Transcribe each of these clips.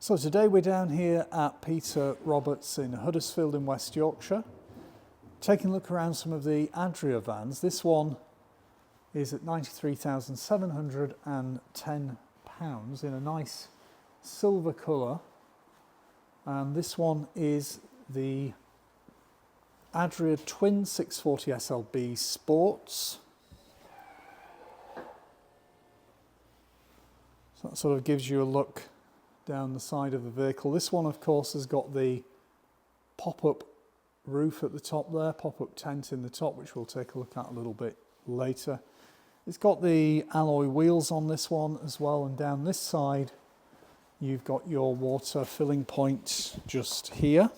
So today we're down here at Peter Roberts in Huddersfield in West Yorkshire, taking a look around some of the Adria vans. This one is at £93,710 in a nice silver colour, and this one is the Adria Twin 640 SLB Sports. So that sort of gives you a look down the side of the vehicle. This one, of course, has got the pop-up roof at the top there, pop-up tent in the top, which we'll take a look at a little bit later. It's got the alloy wheels on this one as well, and down this side you've got your water filling point just here.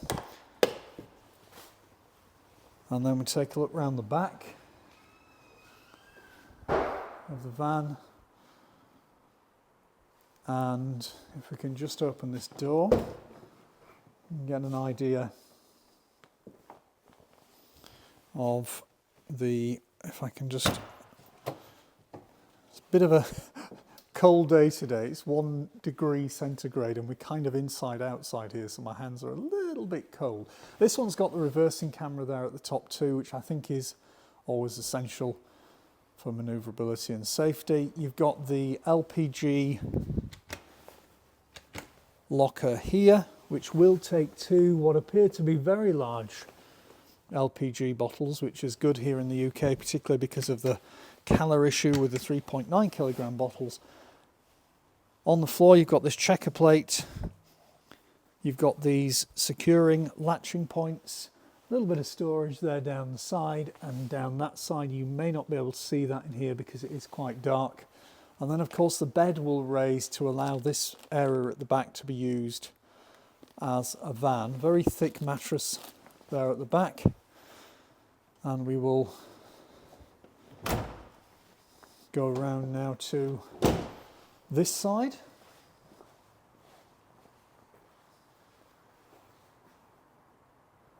And then we take a look round the back of the van. And if we can just open this door and get an idea of the, if I can just, it's a bit of a cold day today. It's 1 degree centigrade and we're kind of inside outside here, so my hands are a little bit cold. This one's got the reversing camera there at the top too, which I think is always essential for manoeuvrability and safety. You've got the LPG locker here, which will take two what appear to be very large LPG bottles, which is good here in the UK, particularly because of the colour issue with the 3.9 kilogram bottles. On the floor you've got this checker plate, you've got these securing latching points, a little bit of storage there down the side, and down that side you may not be able to see that in here because it is quite dark. And then of course the bed will raise to allow this area at the back to be used as a van. Very thick mattress there at the back, and we will go around now to this side.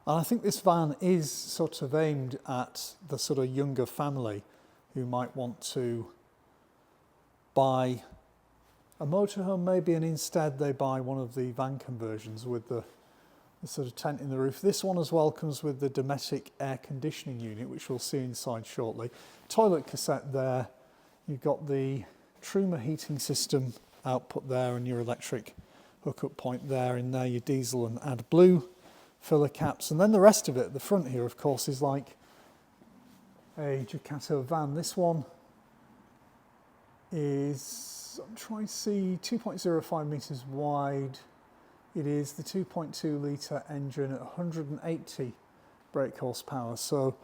And I think this van is sort of aimed at the sort of younger family who might want to buy a motorhome maybe, and instead they buy one of the van conversions with the sort of tent in the roof. This one as well comes with the domestic air conditioning unit, which we'll see inside shortly. Toilet cassette there. You've got the Truma heating system output there and your electric hookup point there. In there your diesel and AdBlue filler caps, and then the rest of it at the front here of course is like a Ducato van. This one is, I'm trying to see, 2.05 metres wide. It is the 2.2 litre engine at 180 brake horsepower. So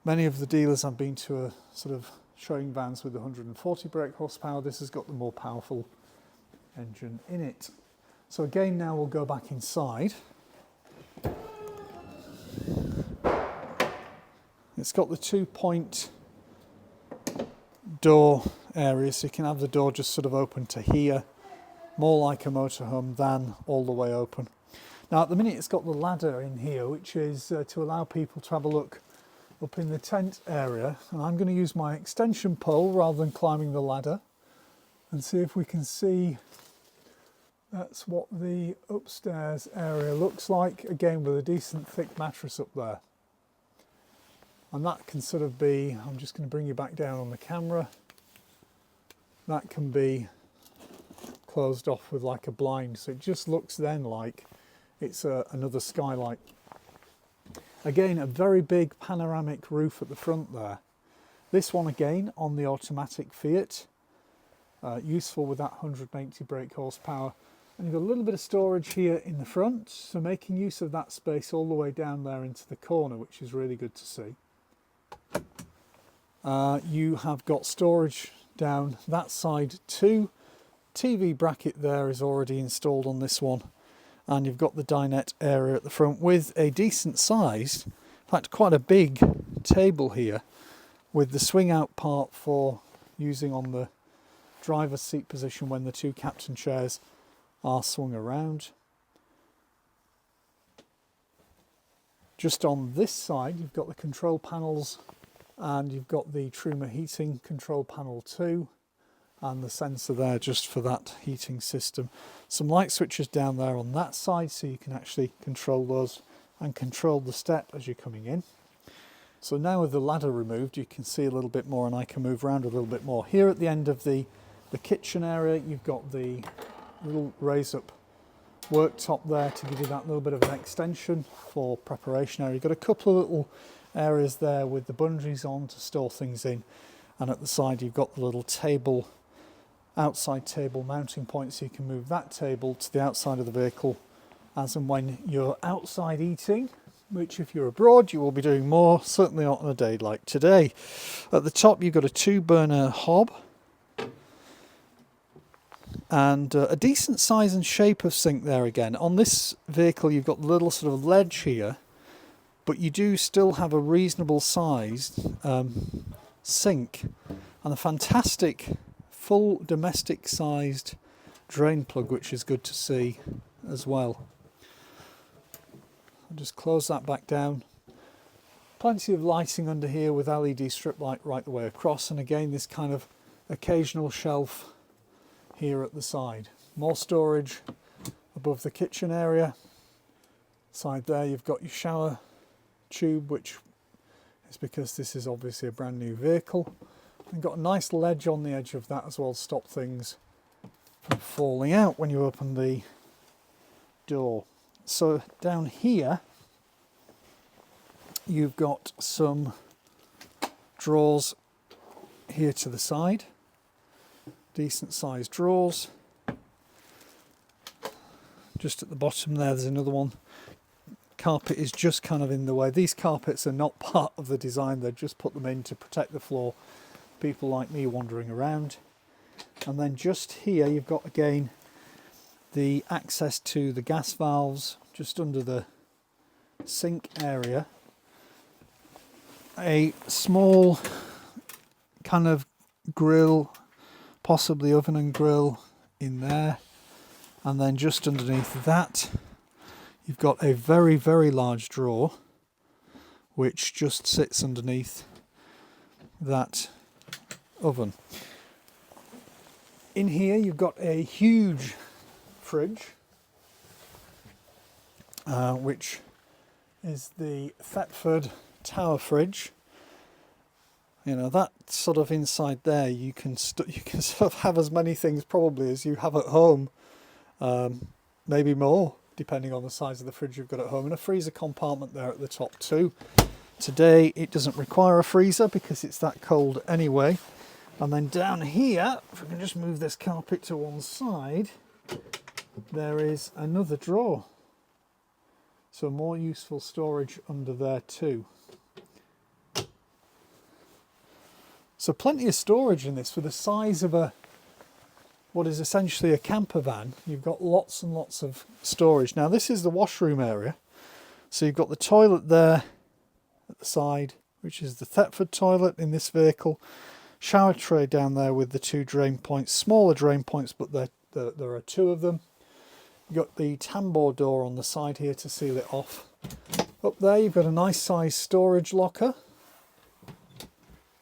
many of the dealers I've been to are sort of showing vans with 140 brake horsepower. This has got the more powerful engine in it. So again, now we'll go back inside. It's got the 2-point door area, so you can have the door just sort of open to here, more like a motorhome than all the way open. Now at the minute it's got the ladder in here, which is to allow people to have a look up in the tent area, and I'm going to use my extension pole rather than climbing the ladder and see if we can see. That's what the upstairs area looks like, again with a decent thick mattress up there. And that can sort of be, I'm just going to bring you back down on the camera, that can be closed off with like a blind, so it just looks then like it's another skylight. Again, a very big panoramic roof at the front there. This one again on the automatic Fiat, useful with that 180 brake horsepower. And you've got a little bit of storage here in the front, so making use of that space all the way down there into the corner, which is really good to see. You have got storage down that side too. TV bracket there is already installed on this one, and you've got the dinette area at the front with a decent sized, in fact quite a big table here, with the swing out part for using on the driver's seat position when the two captain chairs are swung around. Just on this side you've got the control panels, and you've got the Truma heating control panel too. and the sensor there just for that heating system. Some light switches down there on that side so you can actually control those and control the step as you're coming in. So now with the ladder removed, you can see a little bit more, and I can move around a little bit more. Here at the end of the kitchen area, you've got the little raise up worktop there to give you that little bit of an extension for preparation area. You've got a couple of little areas there with the bungees on to store things in, and at the side you've got the little table, outside table mounting point, so you can move that table to the outside of the vehicle as and when you're outside eating, which if you're abroad you will be doing more, certainly not on a day like today. At the top you've got a 2-burner hob and a decent size and shape of sink there again. On this vehicle you've got the little sort of ledge here, but you do still have a reasonable sized sink and a fantastic full domestic sized drain plug, which is good to see as well. I'll just close that back down. Plenty of lighting under here with LED strip light right the way across, and again this kind of occasional shelf here at the side. More storage above the kitchen area. Side there you've got your shower tube, which is because this is obviously a brand new vehicle. You've got a nice ledge on the edge of that as well to stop things from falling out when you open the door. So down here you've got some drawers here to the side, decent sized drawers. Just at the bottom there's another one. Carpet is just kind of in the way. These carpets are not part of the design, they just put them in to protect the floor, people like me wandering around. And then just here you've got again the access to the gas valves just under the sink area. A small kind of grill, possibly oven and grill in there, and then just underneath that you've got a very, very large drawer which just sits underneath that oven. In here you've got a huge fridge, which is the Thetford Tower fridge. You know, that sort of inside there you can sort of have as many things probably as you have at home, maybe more depending on the size of the fridge you've got at home, and a freezer compartment there at the top too. Today it doesn't require a freezer because it's that cold anyway. And then down here, if we can just move this carpet to one side, there is another drawer. So more useful storage under there too. So plenty of storage in this for the size of what is essentially a camper van. You've got lots and lots of storage. Now this is the washroom area. So you've got the toilet there at the side, which is the Thetford toilet in this vehicle. Shower tray down there with the 2 drain points, smaller drain points, but there are 2 of them. You've got the tambour door on the side here to seal it off. Up there you've got a nice size storage locker,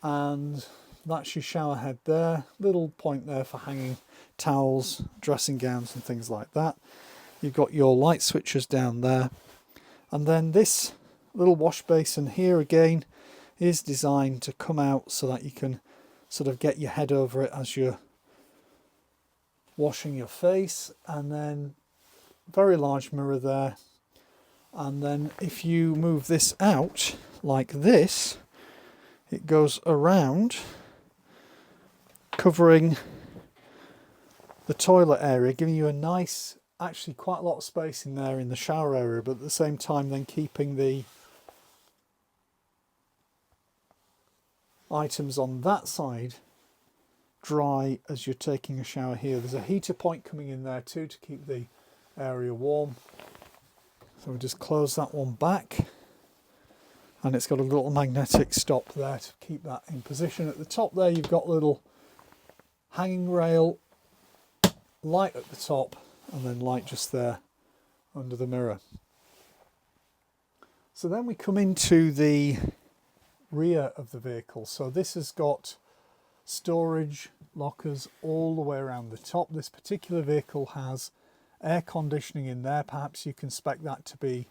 and that's your shower head there. Little point there for hanging towels, dressing gowns and things like that. You've got your light switches down there, and then this little wash basin here again is designed to come out so that you can sort of get your head over it as you're washing your face. And then very large mirror there, and then if you move this out like this, it goes around covering the toilet area, giving you a nice, actually quite a lot of space in there in the shower area, but at the same time then keeping the items on that side dry as you're taking a shower here. There's a heater point coming in there too to keep the area warm. So we'll just close that one back, and it's got a little magnetic stop there to keep that in position. At the top there you've got a little hanging rail, light at the top, and then light just there under the mirror. So then we come into the rear of the vehicle. So this has got storage lockers all the way around the top. This particular vehicle has air conditioning in there. Perhaps you can spec that to be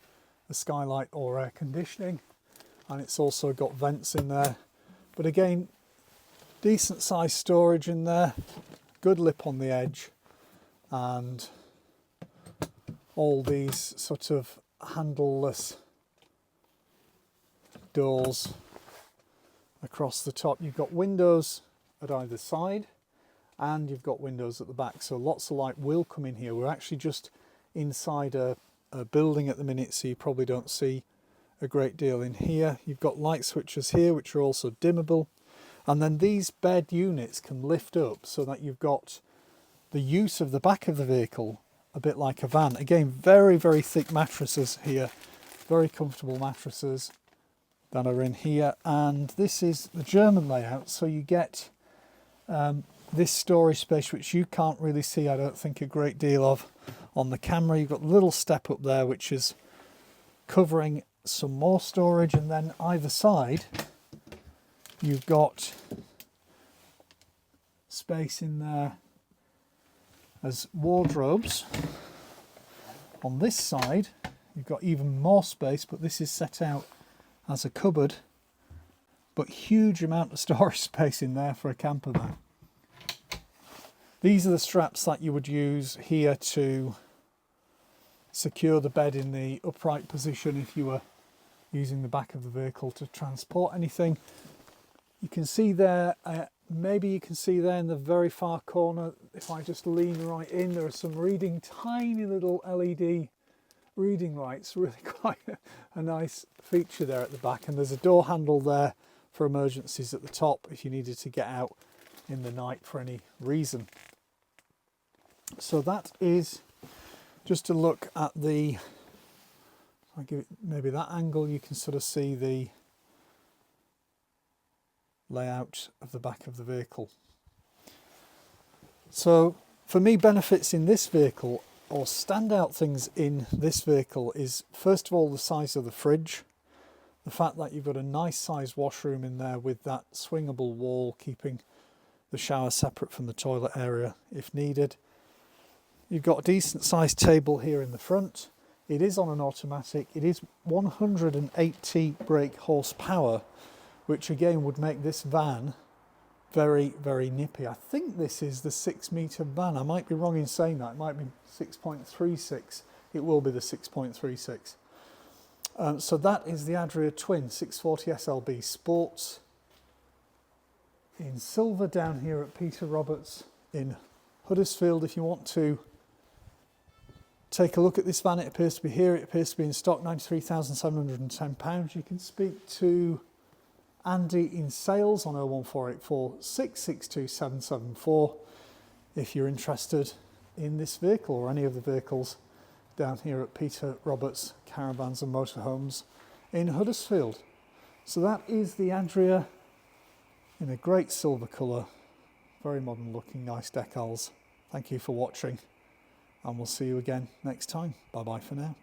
a skylight or air conditioning, and it's also got vents in there. But again, decent sized storage in there, good lip on the edge, and all these sort of handleless doors across the top. You've got windows at either side and you've got windows at the back, so lots of light will come in here. We're actually just inside a building at the minute, so you probably don't see a great deal in here. You've got light switches here which are also dimmable, and then these bed units can lift up so that you've got the use of the back of the vehicle a bit like a van. Again, very, very thick mattresses here, very comfortable mattresses that are in here. And this is the German layout, so you get this storage space which you can't really see, I don't think, a great deal of on the camera. You've got a little step up there which is covering some more storage, and then either side you've got space in there as wardrobes. On this side you've got even more space, but this is set out as a cupboard, but huge amount of storage space in there for a camper van. These are the straps that you would use here to secure the bed in the upright position if you were using the back of the vehicle to transport anything. You can see there, maybe you can see there in the very far corner, if I just lean right in, there are some tiny little LED reading lights, really quite a nice feature there at the back. And there's a door handle there for emergencies at the top if you needed to get out in the night for any reason. So that is just a look at the, I'll give it maybe that angle, you can sort of see the layout of the back of the vehicle. So for me, benefits in this vehicle, or standout things in this vehicle, is first of all the size of the fridge, the fact that you've got a nice sized washroom in there with that swingable wall keeping the shower separate from the toilet area if needed. You've got a decent sized table here in the front. It is on an automatic. It is 180 brake horsepower, which again would make this van very, very nippy. I think this is the 6-metre van. I might be wrong in saying that. It might be 6.36. It will be the 6.36. So that is the Adria Twin 640 SLB Sports in silver down here at Peter Roberts in Huddersfield. If you want to take a look at this van, it appears to be here. It appears to be in stock, £93,710. You can speak to Andy in sales on 01484 662 774 if you're interested in this vehicle or any of the vehicles down here at Peter Roberts Caravans and Motorhomes in Huddersfield. So that is the Adria in a great silver colour, very modern looking, nice decals. Thank you for watching, and we'll see you again next time. Bye bye for now.